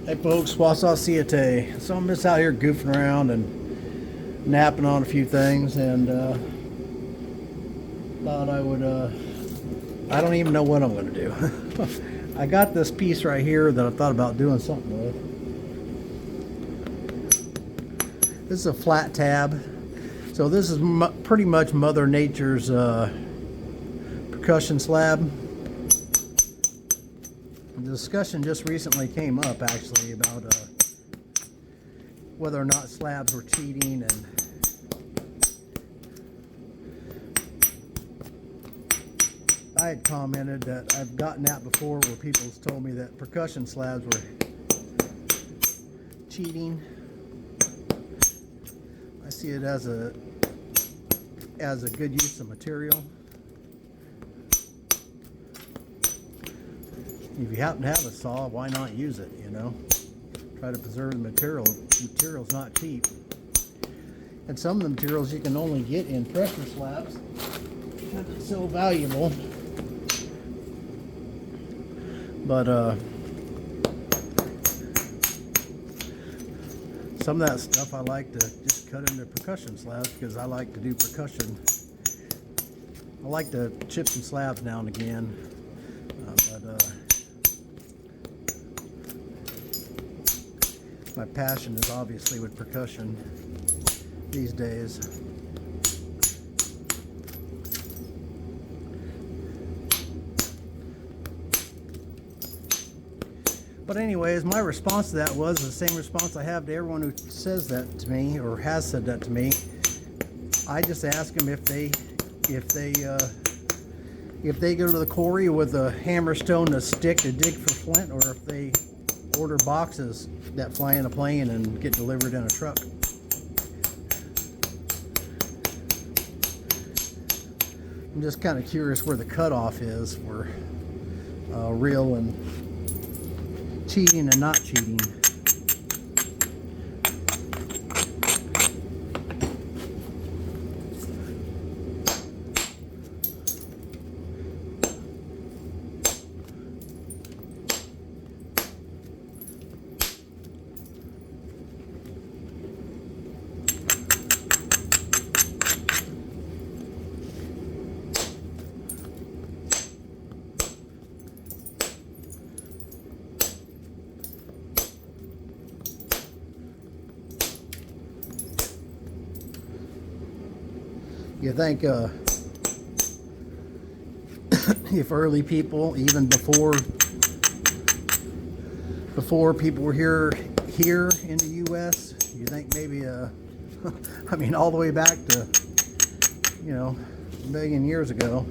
Hey folks, Wausau Siete. So I'm just out here goofing around and napping on a few things, and thought I would, I don't even know what I'm going to do. I got this piece right here that I thought about doing something with. This is a flat tab. So this is pretty much Mother Nature's percussion slab. The discussion just recently came up actually about whether or not slabs were cheating, and I had commented that I've gotten that before where people's told me that percussion slabs were cheating. I see it as a good use of material. If you happen to have a saw, why not use it, you know? Try to preserve the material. The material's not cheap. And some of the materials you can only get in pressure slabs because it's so valuable. But some of that stuff I like to just cut into percussion slabs because I like to do percussion. I like to chip some slabs now and again. My passion is obviously with percussion these days. But anyways, my response to that was the same response I have to everyone who says that to me or has said that to me. I just ask them if they go to the quarry with a hammer, stone, and a stick to dig for flint, or if they order boxes that fly in a plane and get delivered in a truck. I'm just kind of curious where the cutoff is for real and cheating and not cheating. You think if early people, even before people were here in the U.S., you think maybe I mean all the way back to, you know, a million years ago,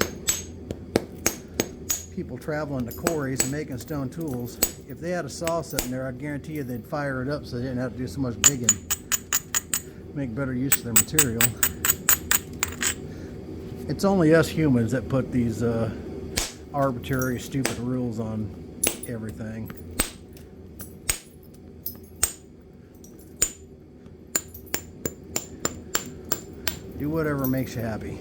people traveling to quarries and making stone tools, if they had a saw sitting there, I guarantee you they'd fire it up so they didn't have to do so much digging, make better use of their material. It's only us humans that put these arbitrary, stupid rules on everything. Do whatever makes you happy.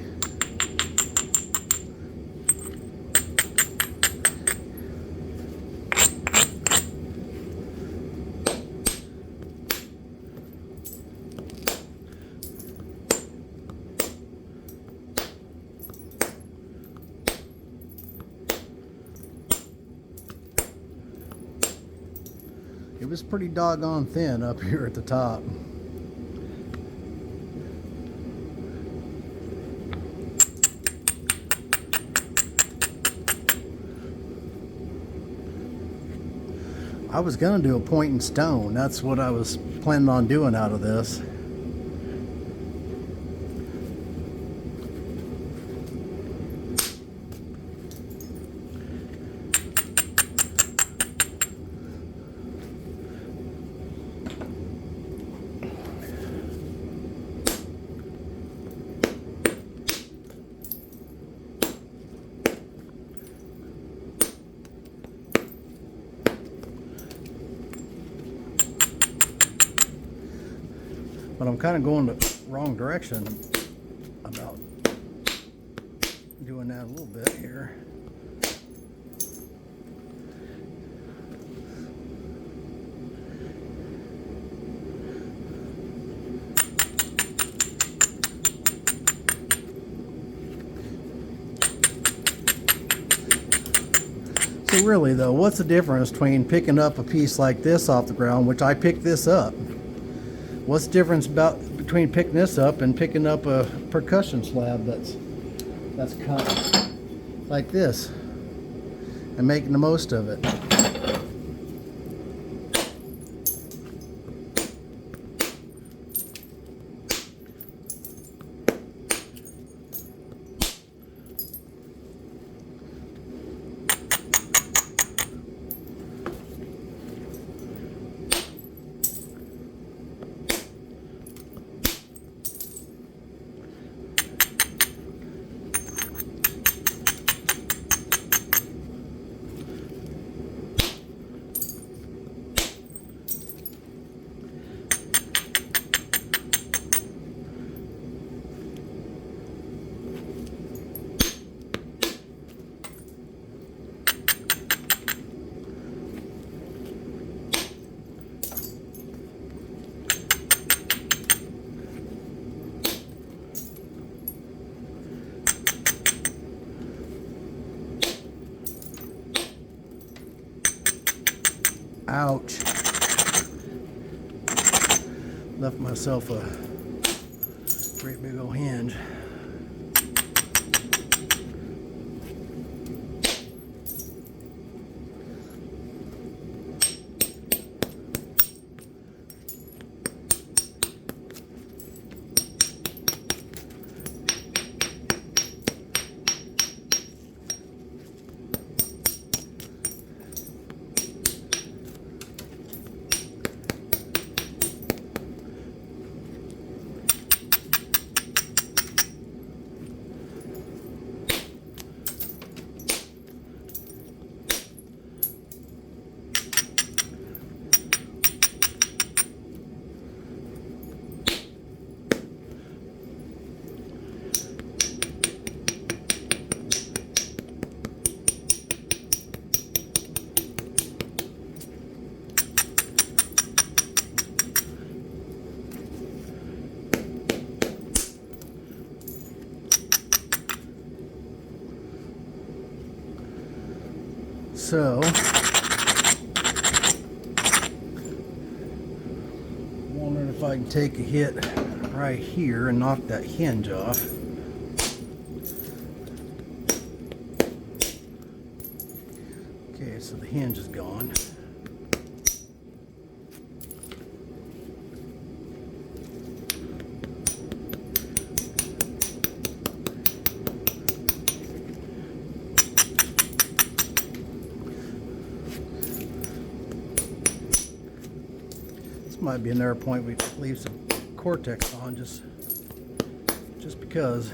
It was pretty doggone thin up here at the top. I was gonna do a point and stone. That's what I was planning on doing out of this. But I'm kind of going the wrong direction about doing that a little bit here. really though, what's the difference between picking up a piece like this off the ground, which I picked this up? What's the difference between picking this up and picking up a percussion slab that's cut like this and making the most of it? Ouch. Left myself a great big old hinge. So, wondering if I can take a hit right here and knock that hinge off. Okay, so the hinge is gone. Might be another point we leave some Cortex on just because.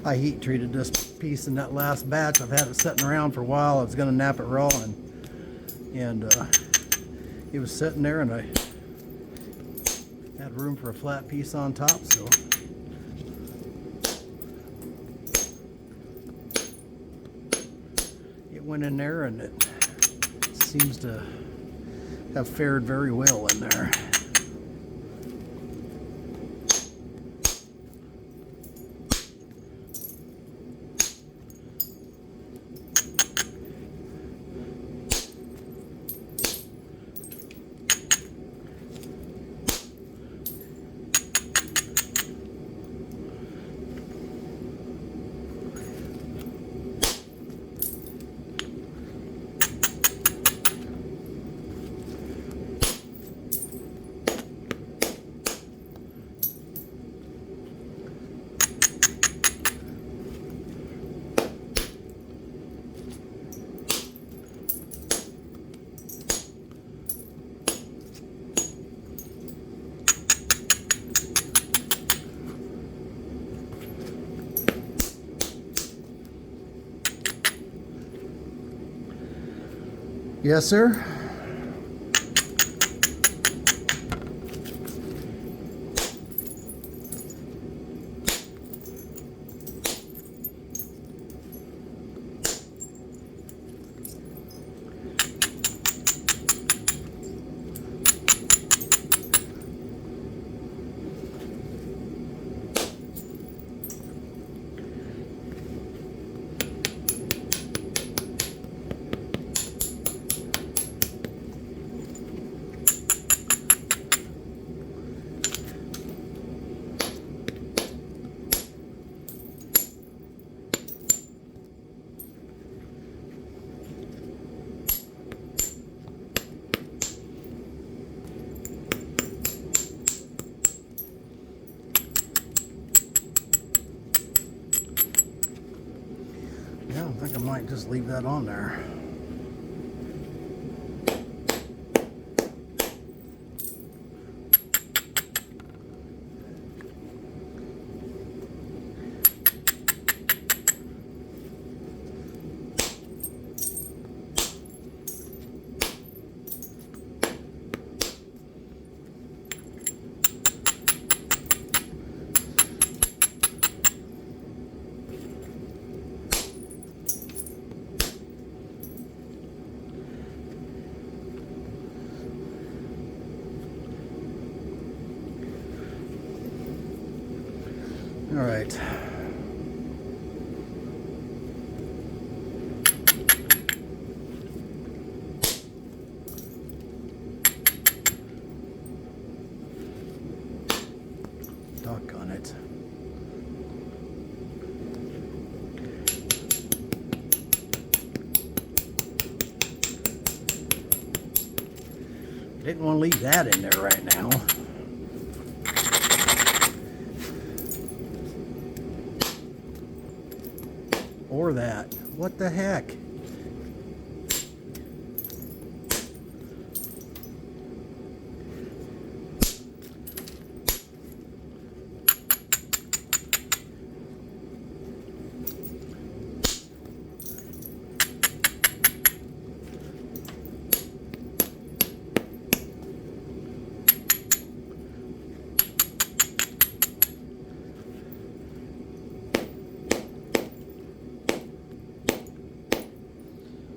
I heat treated this piece in that last batch. I've had it sitting around for a while. I was going to nap it raw, and it was sitting there, and I had room for a flat piece on top, so it went in there, and it seems to have fared very well in there. Yes, sir. think I might just leave that on there. All right. Doggone it. Didn't want to leave that in there right now. Or that. What the heck?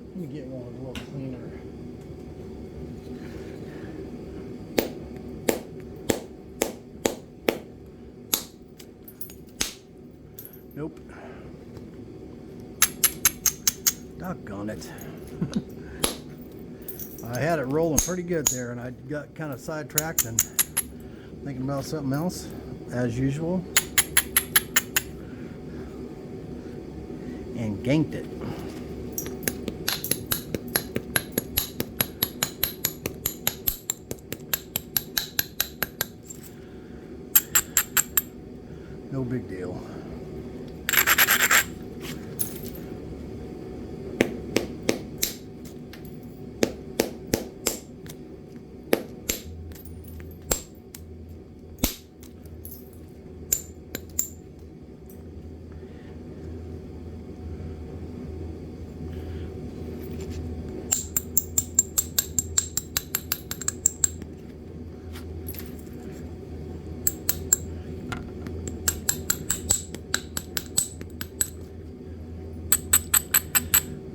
Let me get one a little cleaner. Nope. Doggone it. I had it rolling pretty good there, and I got kind of sidetracked and thinking about something else, as usual, and ganked it. No big deal.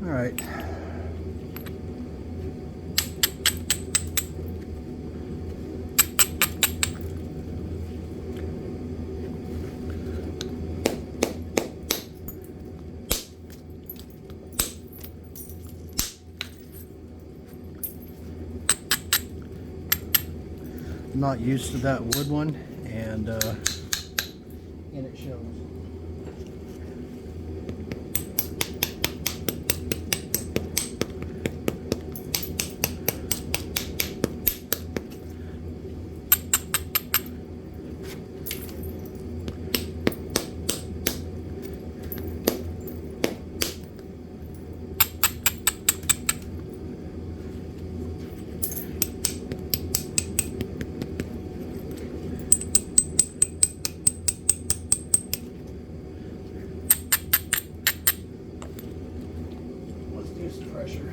All right. I'm not used to that wood one, and it shows. Pressure.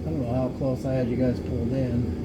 I don't know how close I had you guys pulled in.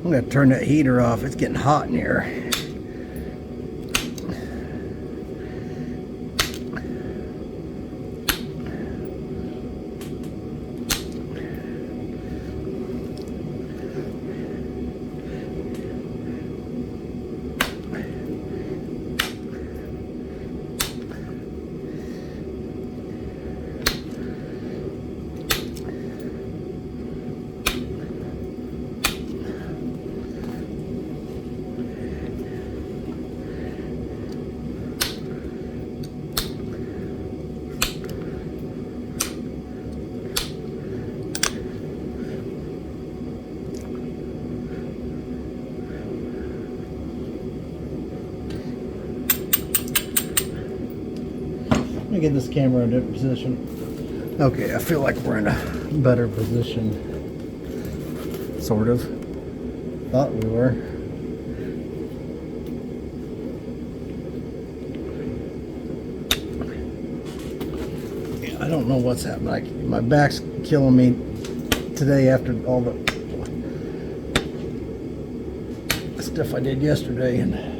I'm gonna turn that heater off. It's getting hot in here. Let me get this camera in a different position. Okay, I feel like we're in a better position. Sort of. Thought we were. Yeah, I don't know what's happening. Like, my back's killing me today after all the stuff I did yesterday, and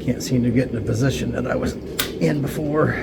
can't seem to get in the position that I was in before.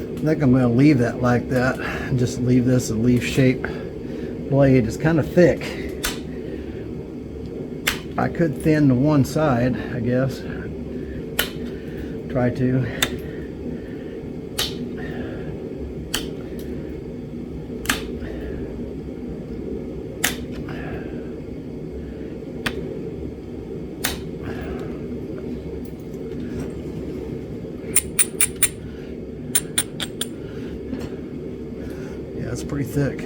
I think I'm going to leave that like that and just leave this a leaf shape blade. It's kind of thick. I could thin the one side, I guess. Try to. It's pretty thick.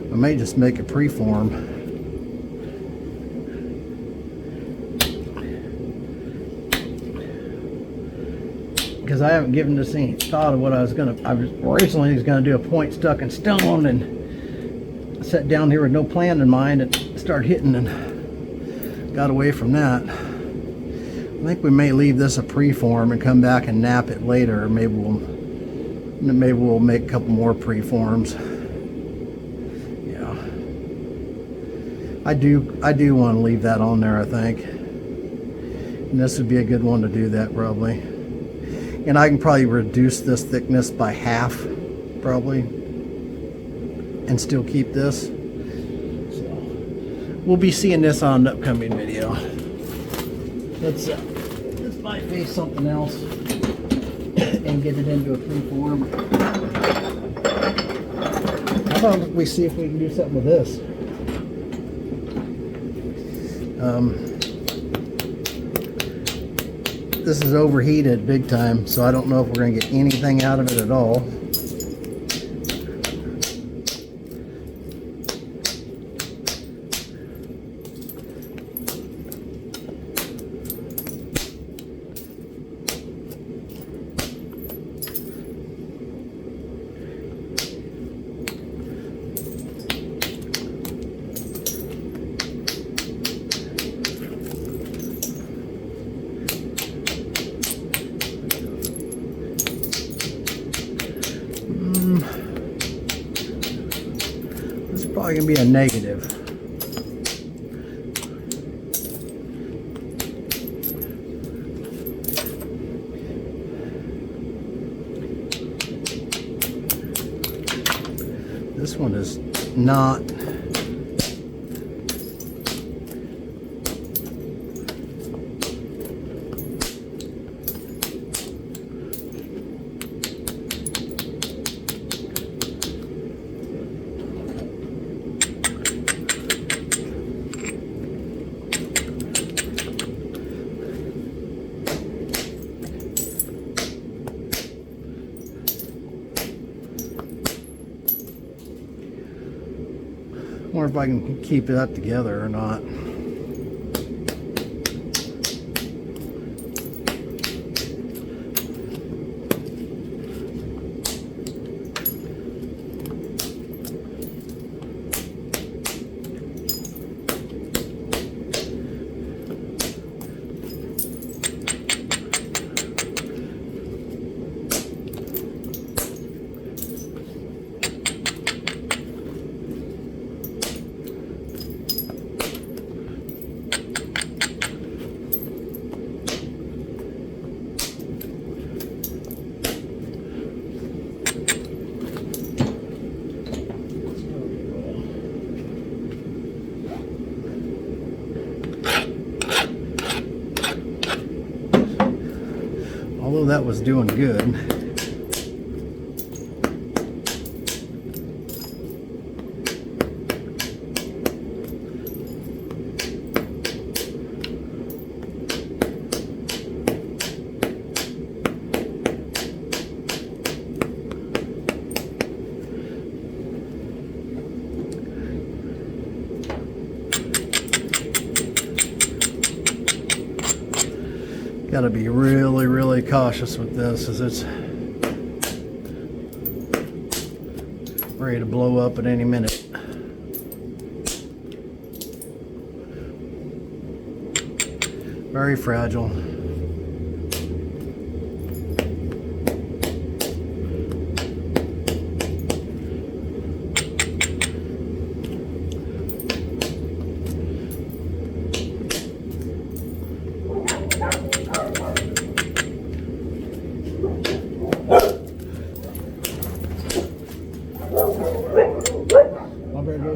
I may just make a preform. Because I haven't given this any thought of what I was originally was gonna do a point stuck in stone, and sat down here with no plan in mind and started hitting and got away from that. I think we may leave this a preform and come back and nap it later, or maybe we'll make a couple more preforms. Yeah, I do want to leave that on there, I think, and this would be a good one to do that probably. And I can probably reduce this thickness by half, probably, and still keep this. So we'll be seeing this on an upcoming video. Let's biface something else and get it into a freeform. How about we see if we can do something with this? This is overheated big time, so I don't know if we're going to get anything out of it at all. probably gonna be a negative. This one is not. I wonder if I can keep that together or not. Although that was doing good. Got to be really, really cautious with this, as it's ready to blow up at any minute. Very fragile.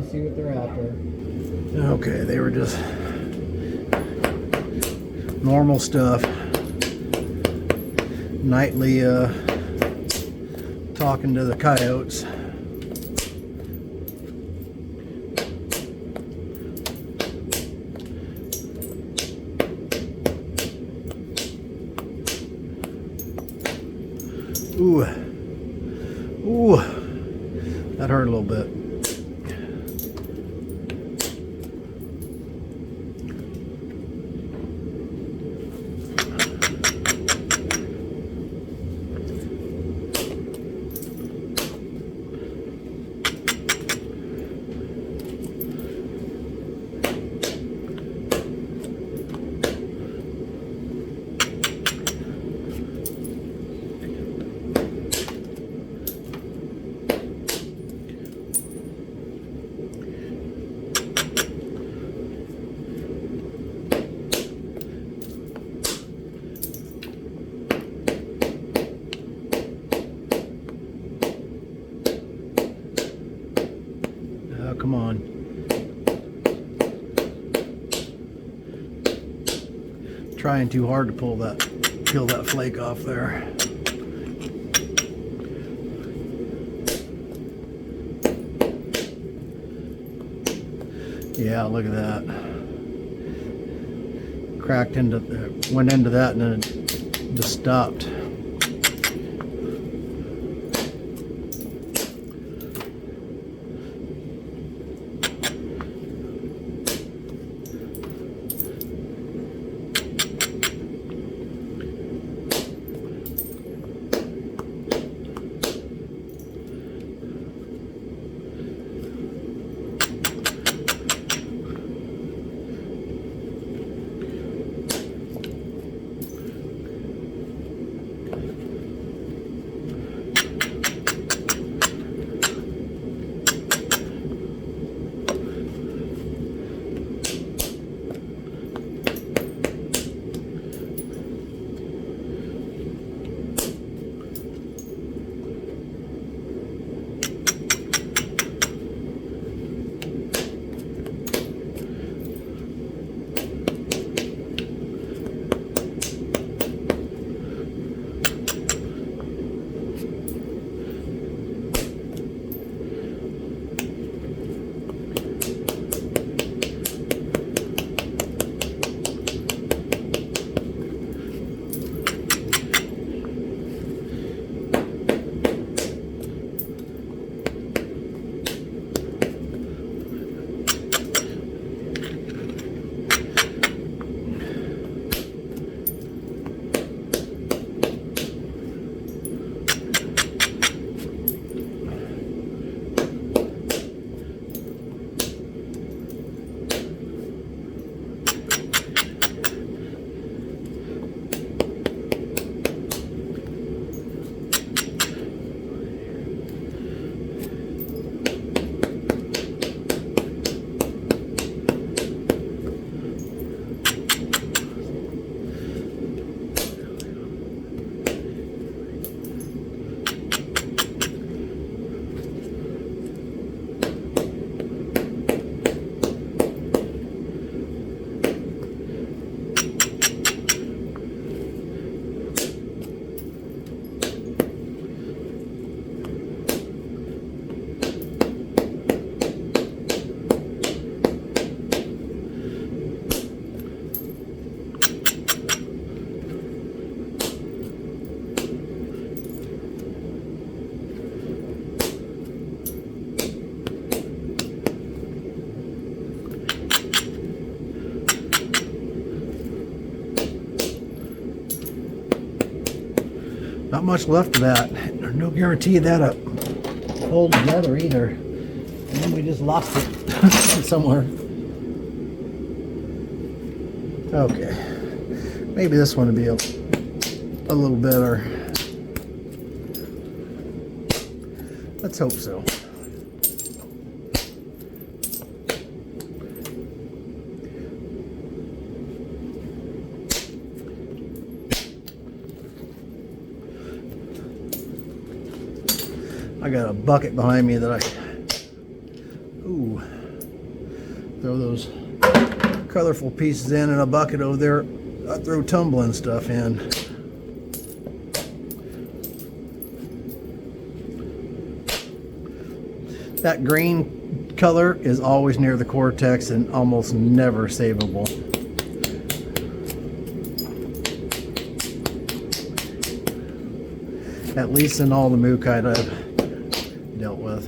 See what they're after. Okay, they were just normal stuff. Nightly talking to the coyotes. Ooh. Ooh. That hurt a little bit. Come on. Trying too hard to peel that flake off there. Yeah, look at that. Cracked into, went into that and then it just stopped. Not much left of that. There's no guarantee that'll hold together either. And then we just lost it somewhere. Okay. Maybe this one will be a little better. Let's hope so. I got a bucket behind me that throw those colorful pieces in, and a bucket over there I throw tumbling stuff in. That green color is always near the cortex and almost never savable. At least in all the mookaite I've dealt with.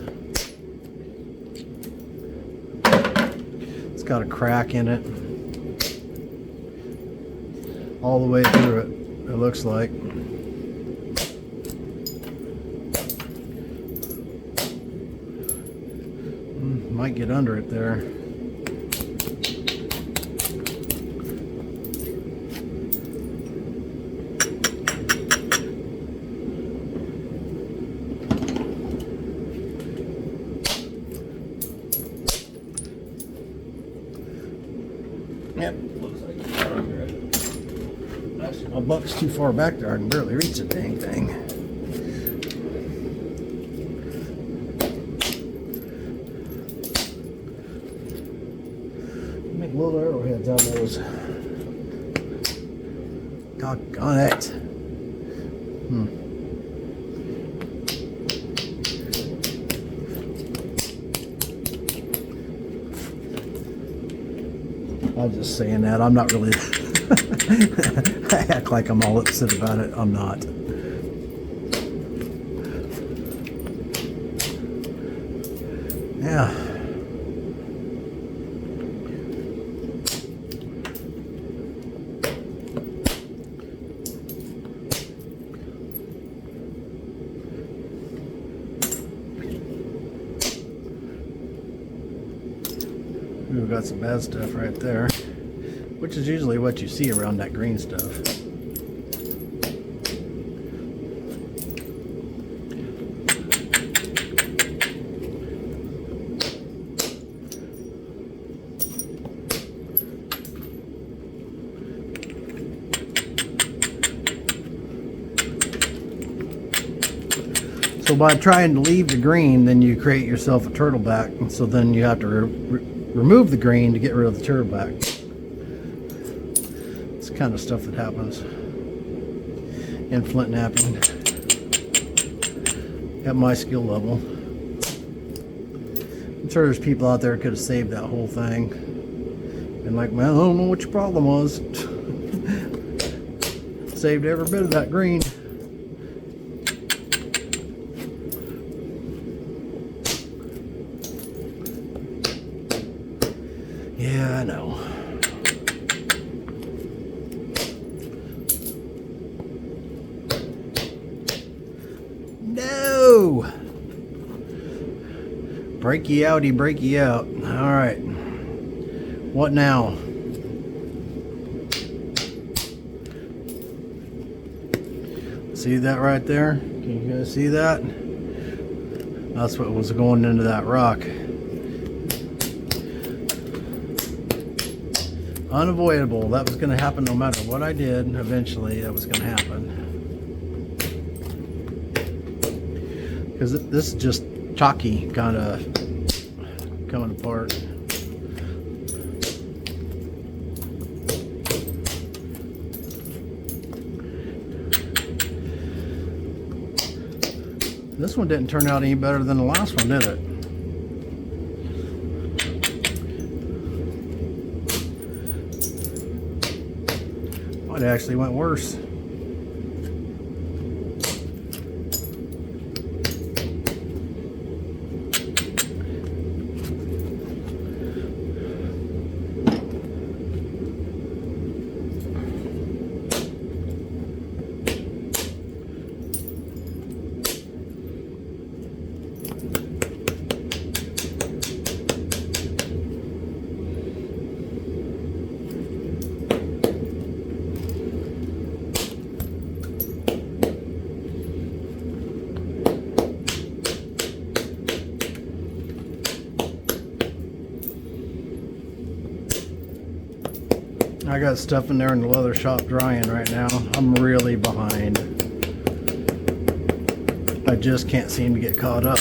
It's got a crack in it all the way through it, it looks like. Might get under it there. Yep, looks like it's under it. Actually, my buck's too far back there. I can barely reach the dang thing. Make little arrowheads on those. Doggone it. I'm just saying that. I'm not really. I act like I'm all upset about it. I'm not. Yeah. We've got some bad stuff right there, which is usually what you see around that green stuff. So by trying to leave the green, then you create yourself a turtleback, and so then you have to remove the green to get rid of the turtleback. It's the kind of stuff that happens in flint knapping at my skill level. I'm sure there's people out there who could have saved that whole thing. And like, man, I don't know what your problem was. Saved every bit of that green. Yeah, I know. No! Break ye outie, break ye out. Alright. What now? See that right there? Can you guys see that? That's what was going into that rock. Unavoidable. That was going to happen no matter what I did. Eventually that was going to happen. Because this is just chalky kind of coming apart. This one didn't turn out any better than the last one, did it? It actually went worse. I got stuff in there in the leather shop drying right now. I'm really behind. I just can't seem to get caught up.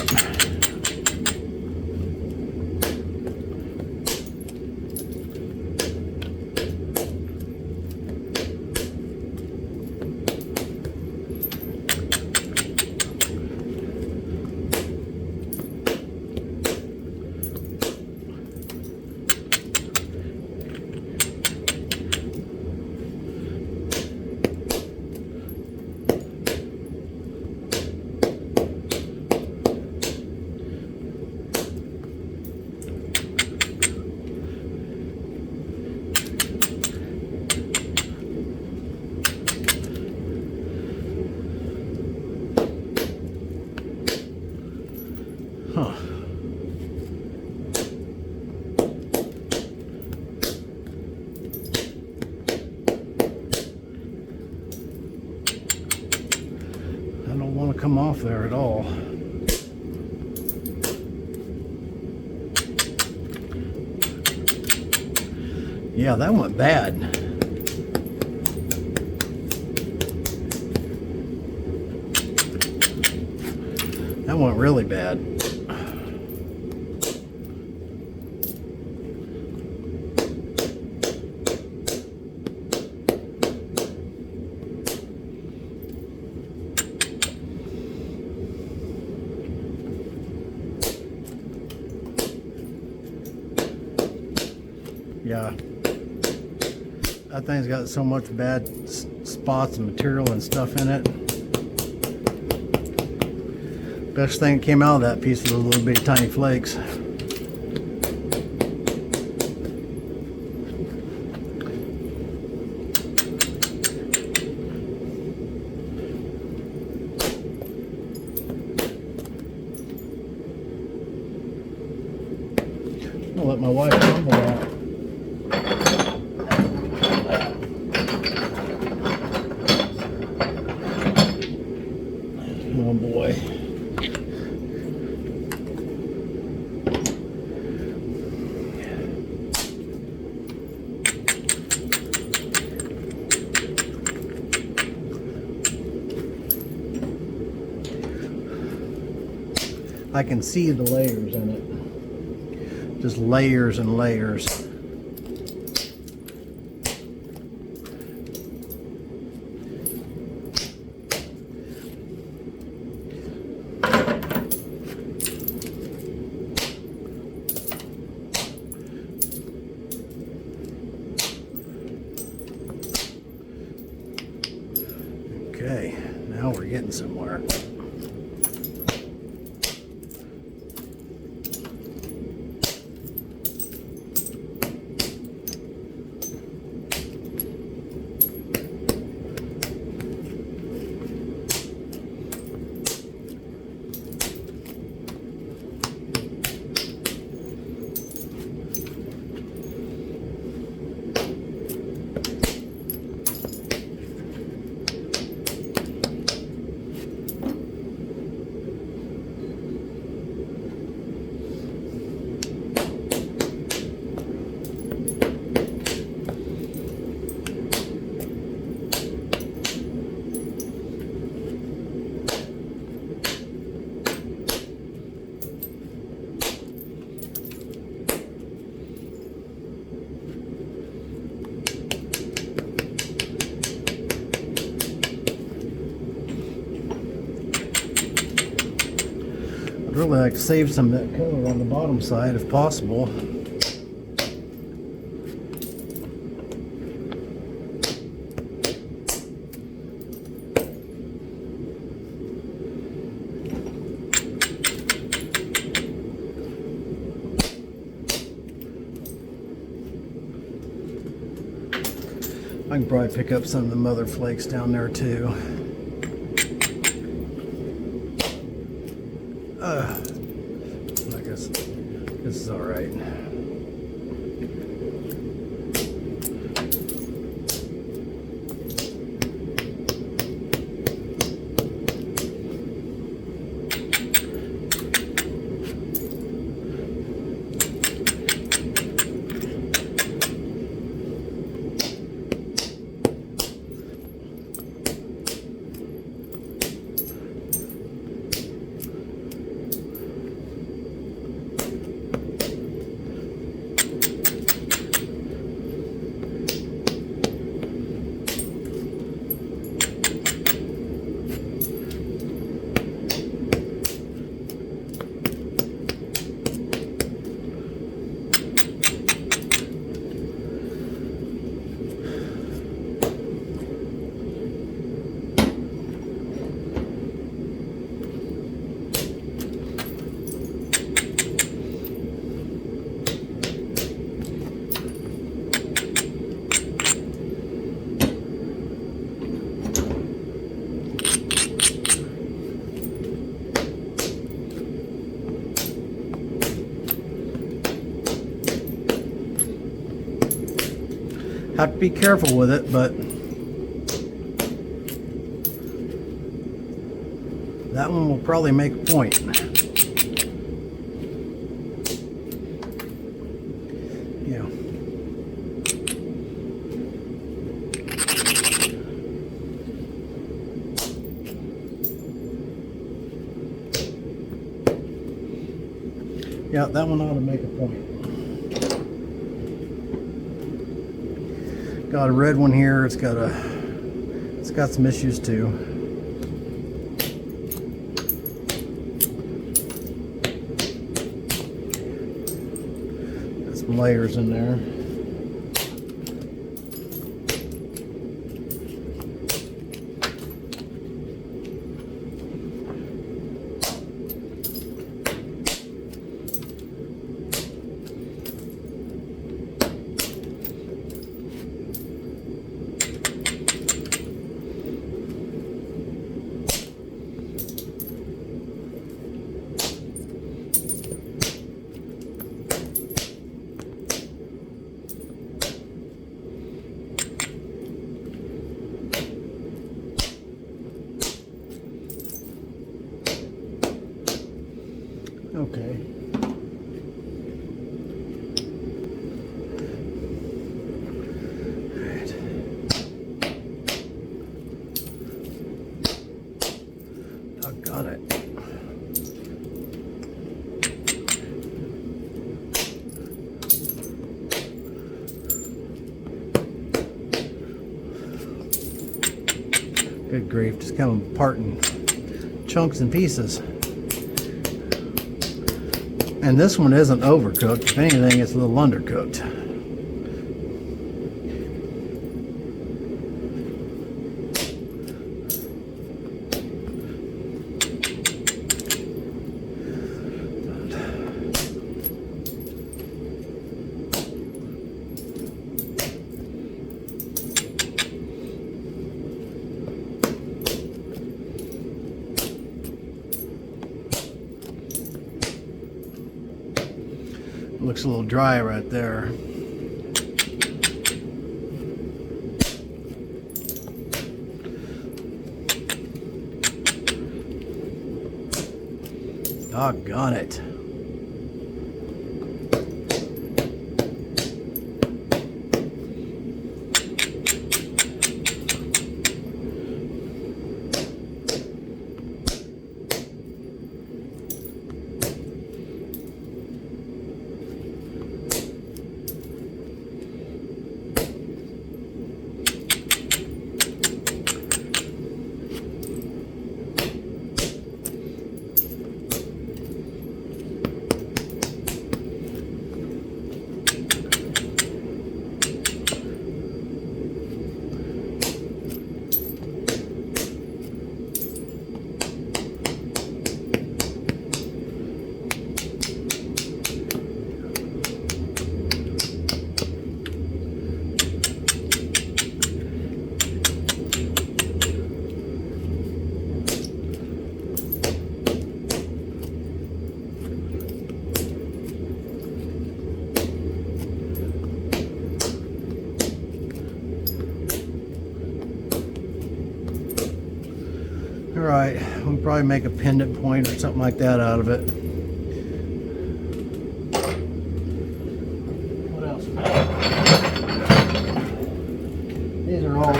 Huh. I don't want to come off there at all. Yeah, that went bad. That went really bad. Yeah, that thing's got so much bad spots and material and stuff in it. Best thing that came out of that piece was a little bitty tiny flakes. I'll let my wife rumble that. Oh boy. I can see the layers in it. Just layers and layers. Okay, now we're getting somewhere. I'd really like to save some of that color on the bottom side if possible. I can probably pick up some of the mother flakes down there too. I guess this is all right. Have to be careful with it, but that one will probably make a point. Yeah. Yeah, that one ought to make a point. Got a red one here. It's got some issues too. Got some layers in there. Okay. Alright. Doggone it. Good grief, just kind of apart in chunks and pieces. And this one isn't overcooked. If anything, it's a little undercooked. Looks a little dry right there. Doggone it. Alright, we'll probably make a pendant point or something like that out of it. What else? These are all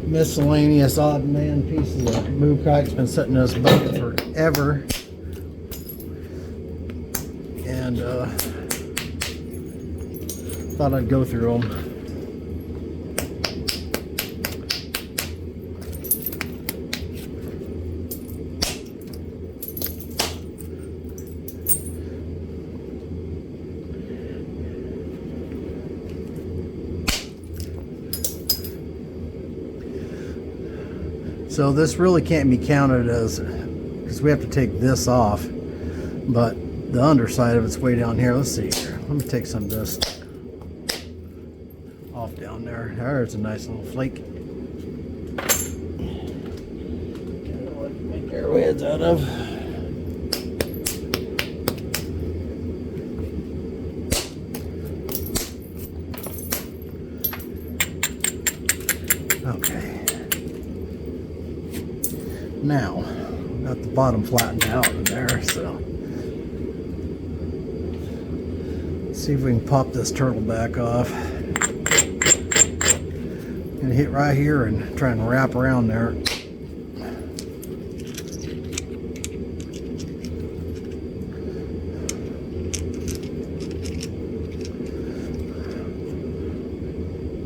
miscellaneous odd man pieces of mookaite's been sitting in this bucket forever. And thought I'd go through them. So this really can't be counted as, because we have to take this off, but the underside of it's way down here. Let's see here. Let me take some of this off down there. There's a nice little flake. Make arrowheads out of. Now, got the bottom flattened out in there, so let's see if we can pop this turtle back off. And hit right here and try and wrap around there.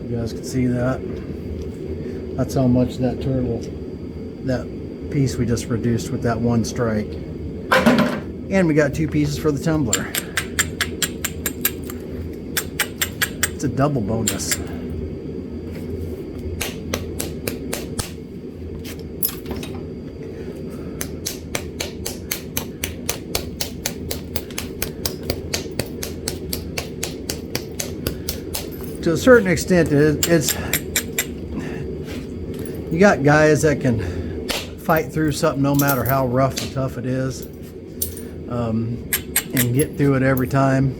You guys can see that. That's how much that turtle, that piece we just reduced with that one strike. And we got 2 pieces for the tumbler. It's a double bonus. To a certain extent, it's you got guys that can fight through something no matter how rough and tough it is, and get through it every time.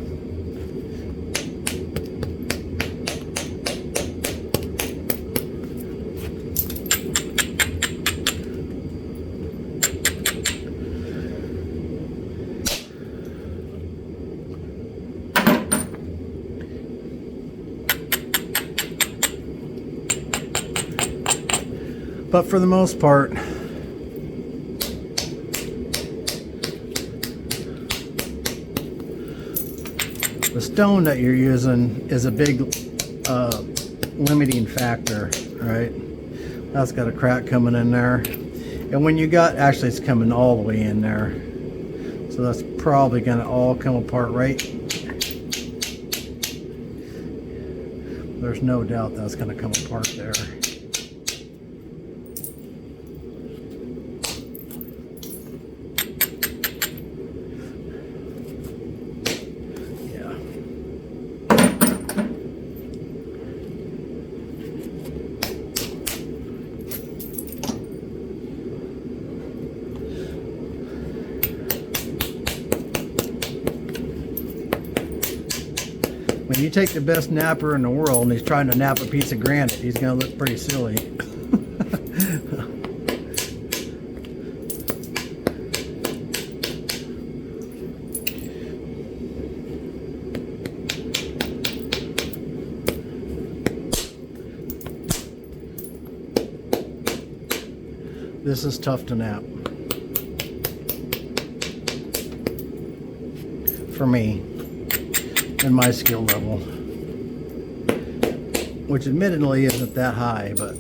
But for the most part, the stone that you're using is a big limiting factor, right? That's got a crack coming in there. And when you got, actually it's coming all the way in there. So that's probably gonna all come apart, right? There's no doubt that's gonna come apart there. When you take the best napper in the world and he's trying to nap a piece of granite, he's going to look pretty silly. This is tough to nap. For me. In my skill level, which admittedly isn't that high, but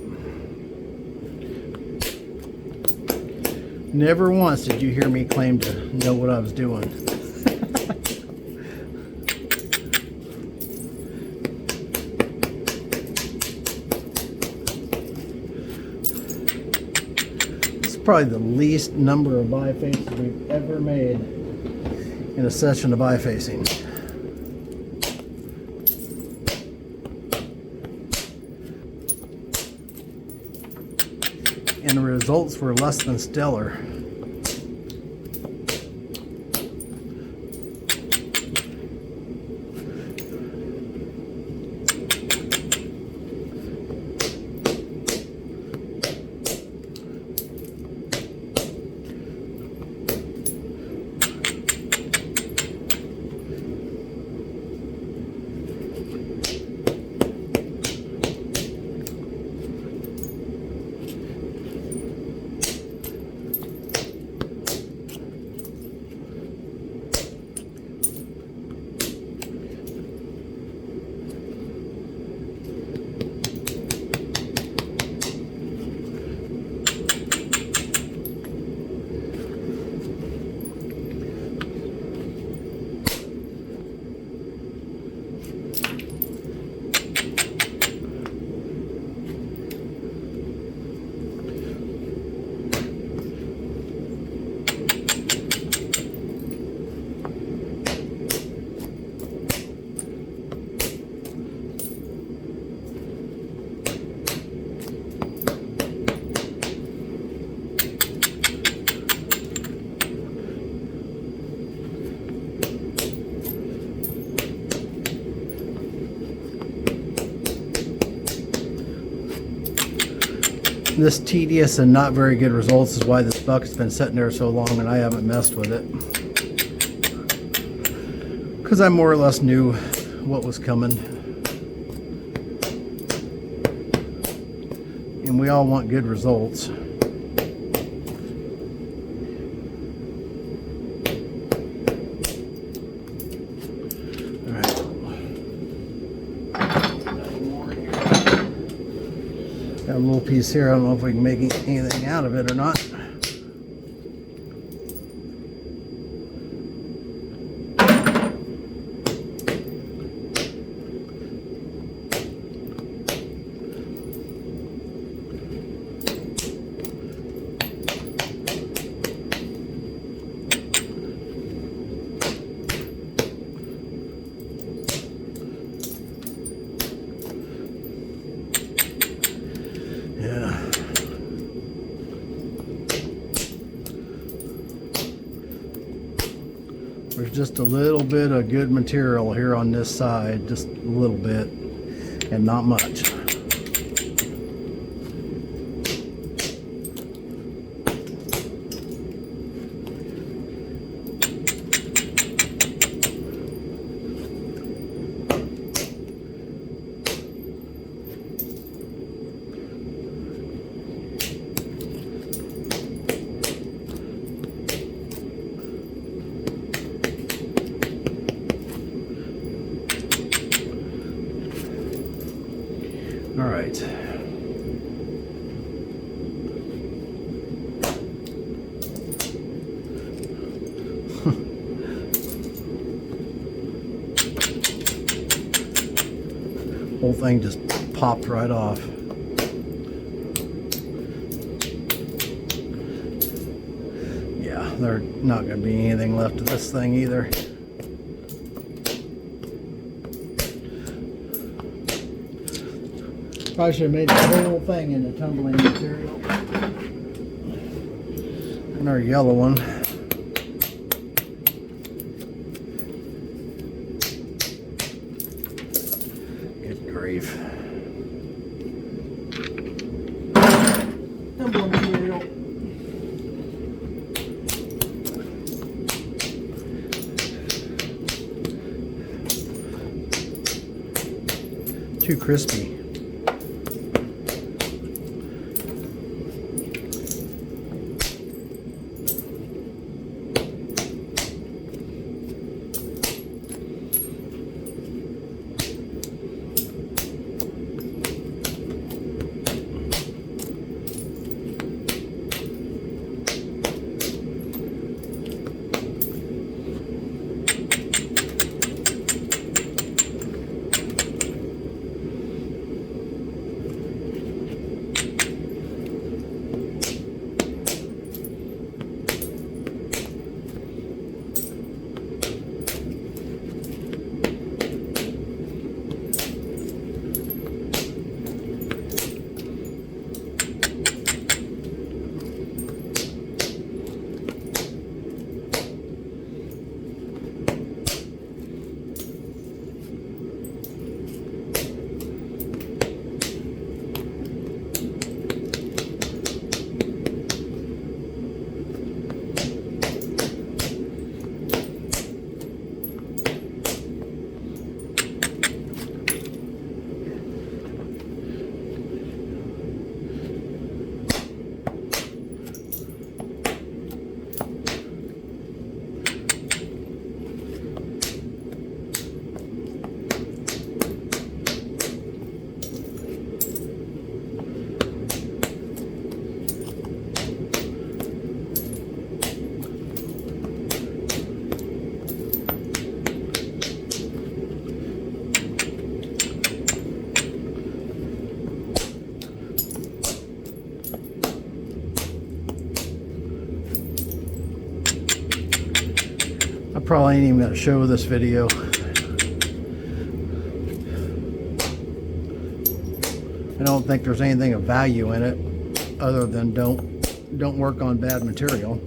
never once did you hear me claim to know what I was doing. This is probably the least number of bifaces we've ever made in a session of bifacing. And the results were less than stellar. this tedious and not very good results is why this bucket's been sitting there so long and I haven't messed with it. Because I more or less knew what was coming. And we all want good results. Got a little piece here. I don't know if we can make anything out of it or not. There's just a little bit of good material here on this side, just a little bit, and not much. All right. Whole thing just popped right off. Yeah, there's not going to be anything left of this thing either. Probably should have made the whole thing into tumbling material. And our yellow one. Good grief. Tumbling material. Too crispy. I probably ain't even going to show this video. I don't think there's anything of value in it other than don't work on bad material.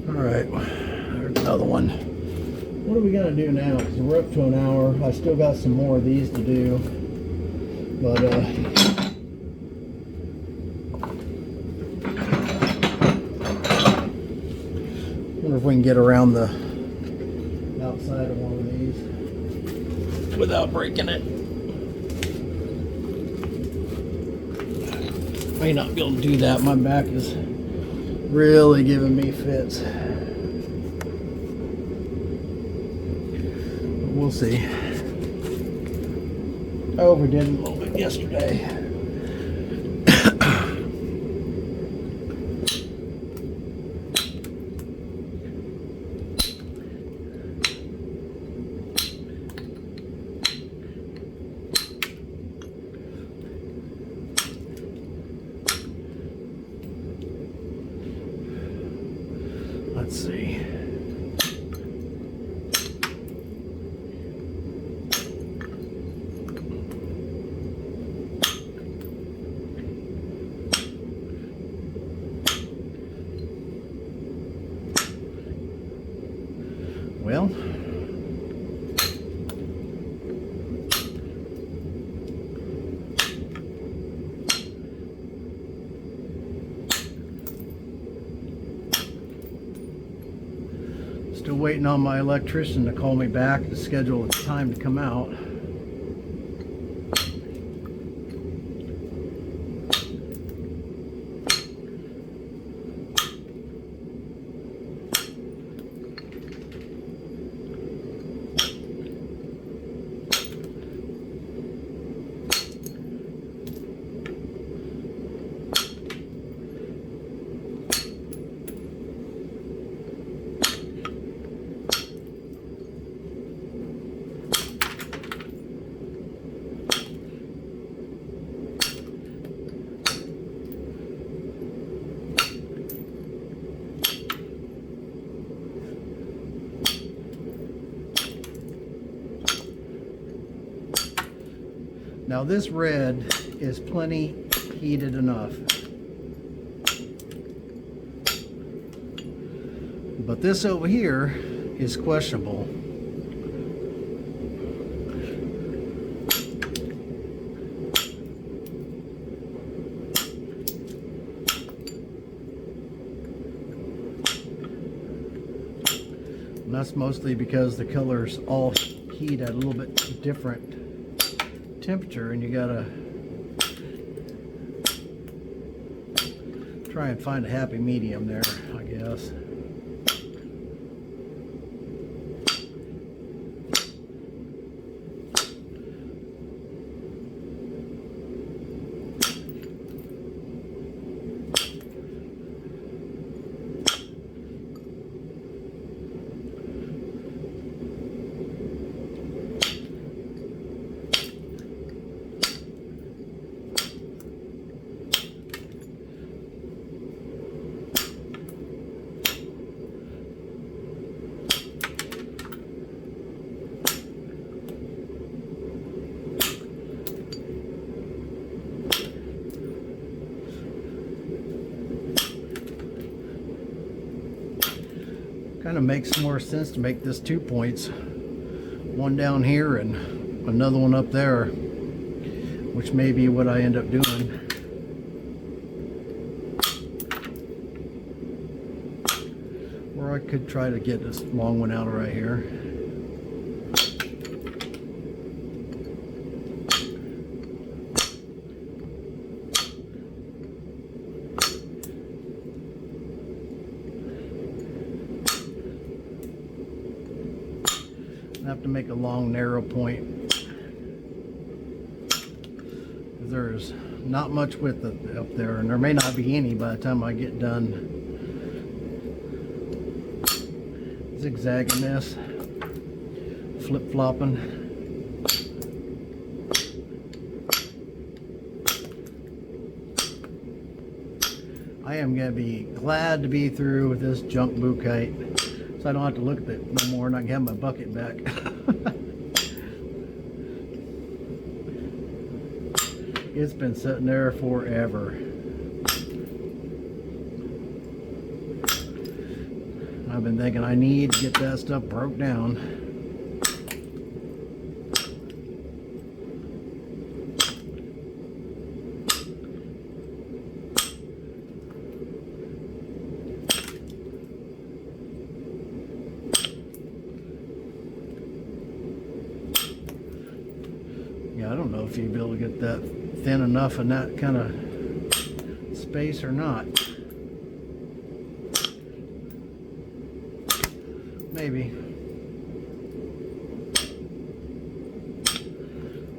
All right, there's another one. What are we gonna do now? Because we're up to an hour. I still got some more of these to do, but wonder if we can get around the outside of one of these without breaking it. May not be able to do that. My back is really giving me fits. But we'll see. I overdid a little bit yesterday. Let's see. Well, still waiting on my electrician to call me back to schedule a time to come out. Now this red is plenty heated enough, but this over here is questionable. And that's mostly because the colors all heat at a little bit different temperature, and you gotta try and find a happy medium there, I guess. Kind of makes more sense to make this 2 points, one down here and another one up there, which may be what I end up doing. Or I could try to get this long one out right here. I have to make a long narrow point. There's not much width up there, and there may not be any by the time I get done zigzagging this, flip-flopping. I am going to be glad to be through with this junk mookaite, so I don't have to look at it no more and I can have my bucket back. It's been sitting there forever. I've been thinking I need to get that stuff broke down. Yeah, I don't know if you'd be able to get that thin enough in that kind of space or not. Maybe.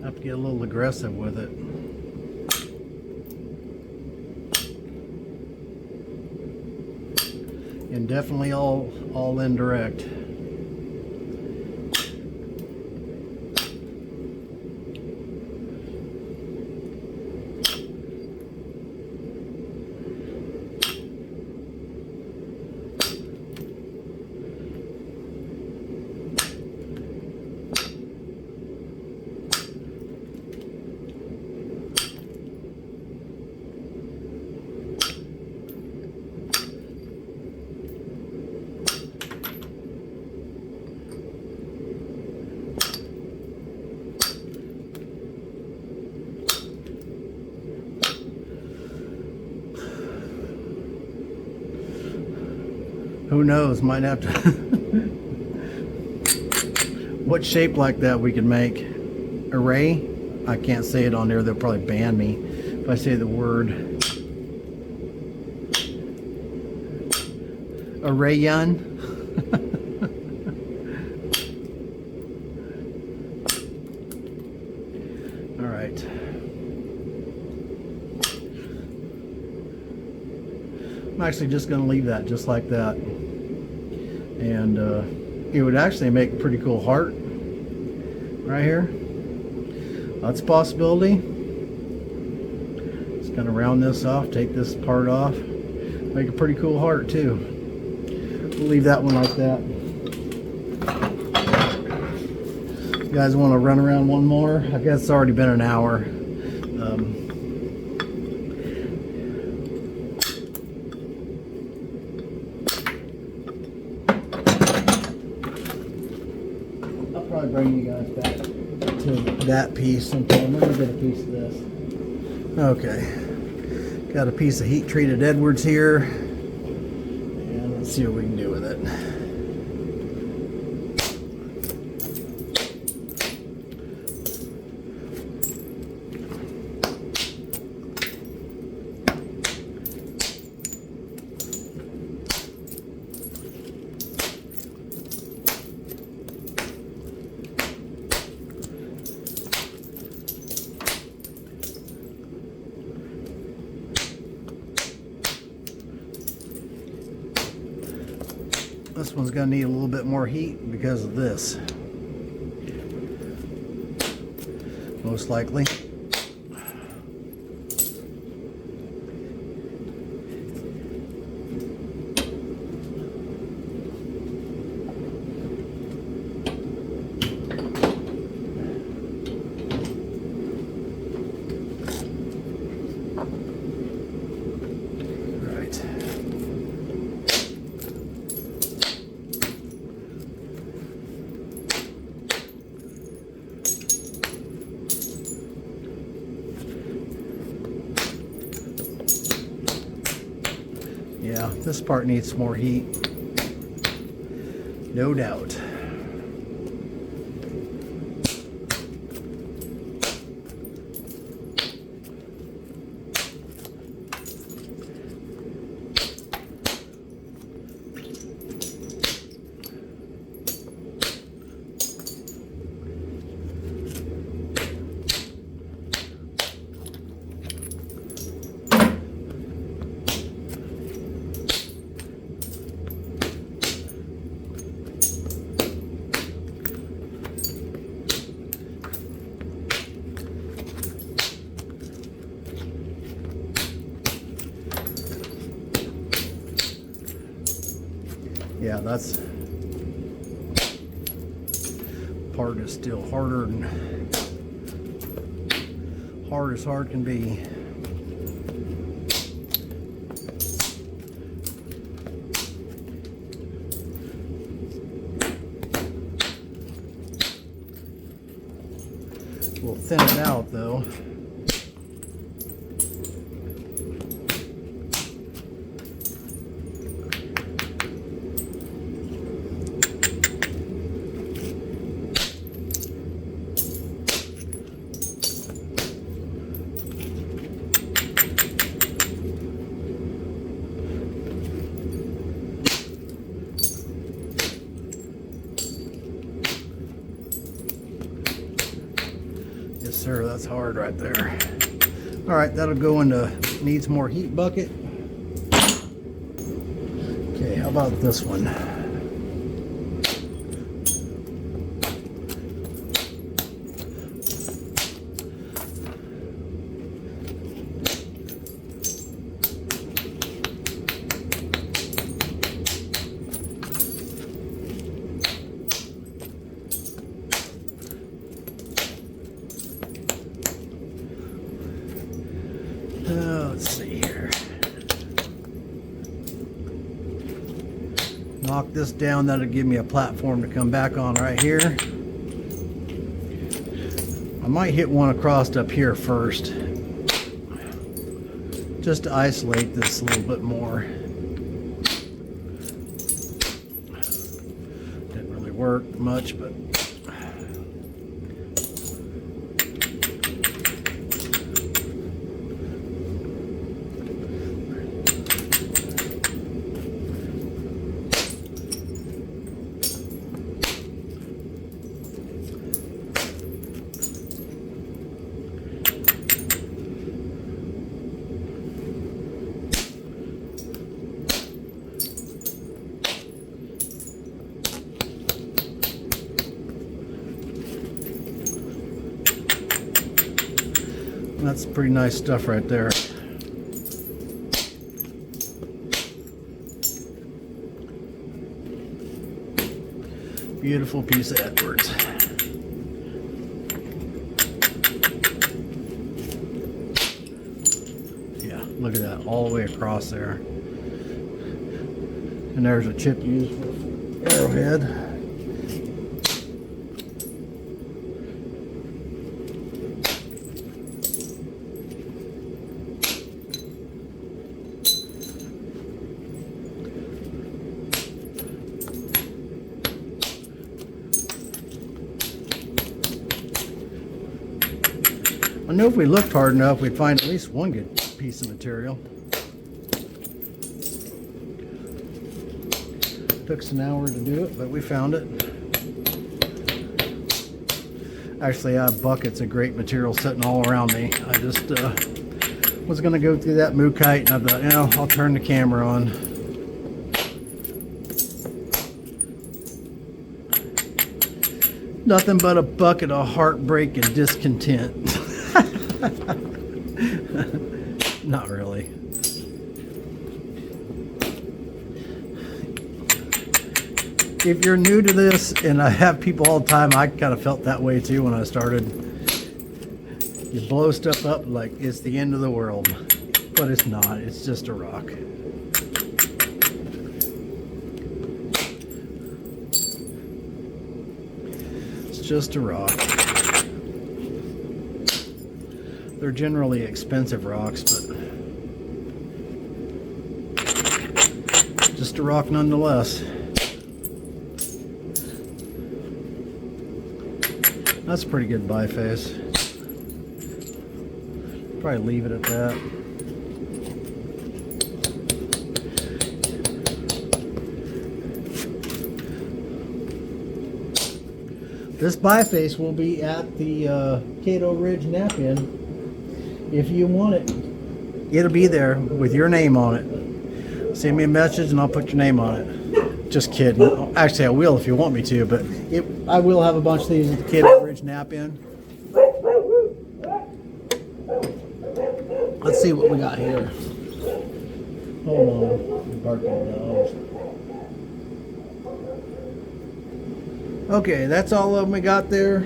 I have to get a little aggressive with it. And definitely all indirect. Who knows, might have to what shape like that we could make. Array? I can't say it on there, they'll probably ban me if I say the word. Arrayon? Alright. I'm actually just going to leave that just like that. And it would actually make a pretty cool heart right here. That's a possibility. Just kind of round this off, take this part off, make a pretty cool heart too. We'll leave that one like that. You guys want to run around one more? I guess it's already been an hour. Bring you guys back to that piece sometime. Let me get a piece of this. Okay, got a piece of heat treated Edwards here, and let's see what we can do with it. This one's going to need a little bit more heat because of this, most likely. Yeah, this part needs more heat, no doubt. Yeah, that's part is still harder than hard as hard can be. We'll thin it out though. Yes, sir, that's hard right there. All right, that'll go into needs more heat bucket. Okay, how about this one? Let's see here. Knock this down, that'll give me a platform to come back on right here. I might hit one across up here first, just to isolate this a little bit more. Didn't really work much, but that's pretty nice stuff right there. Beautiful piece of Edwards. Yeah, look at that, all the way across there. And there's a chip used for arrowhead. I know if we looked hard enough, we'd find at least one good piece of material. Took us an hour to do it, but we found it. Actually, I have buckets of great material sitting all around me. I just was going to go through that mookaite, and I thought, you know, I'll turn the camera on. Nothing but a bucket of heartbreak and discontent. Not really. If you're new to this, and I have people all the time, I kind of felt that way too when I started. You blow stuff up like it's the end of the world, but it's not. It's just a rock. It's just a rock. They're generally expensive rocks, but just a rock nonetheless. That's a pretty good biface. Probably leave it at that. This biface will be at the Cato Ridge Nap-In. If you want it, it'll be there with your name on it. Send me a message and I'll put your name on it. Just kidding. Actually, I will if you want me to, but I will have a bunch of these at the Cato Ridge Nap-In. Let's see what we got here. Hold on. Barking dogs. Okay, that's all of them we got there.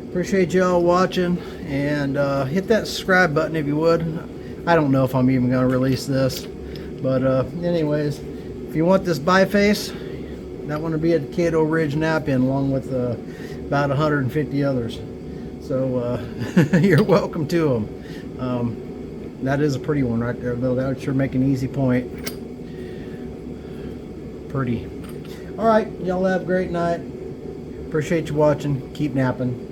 Appreciate y'all watching, and hit that subscribe button if you would. I don't know if I'm even going to release this, but anyways, if you want this biface, that one will be at Cato Ridge Nap-In along with about 150 others. So you're welcome to them. That is a pretty one right there, though. That would sure make an easy point. Pretty. All right, y'all have a great night. Appreciate you watching. Keep napping.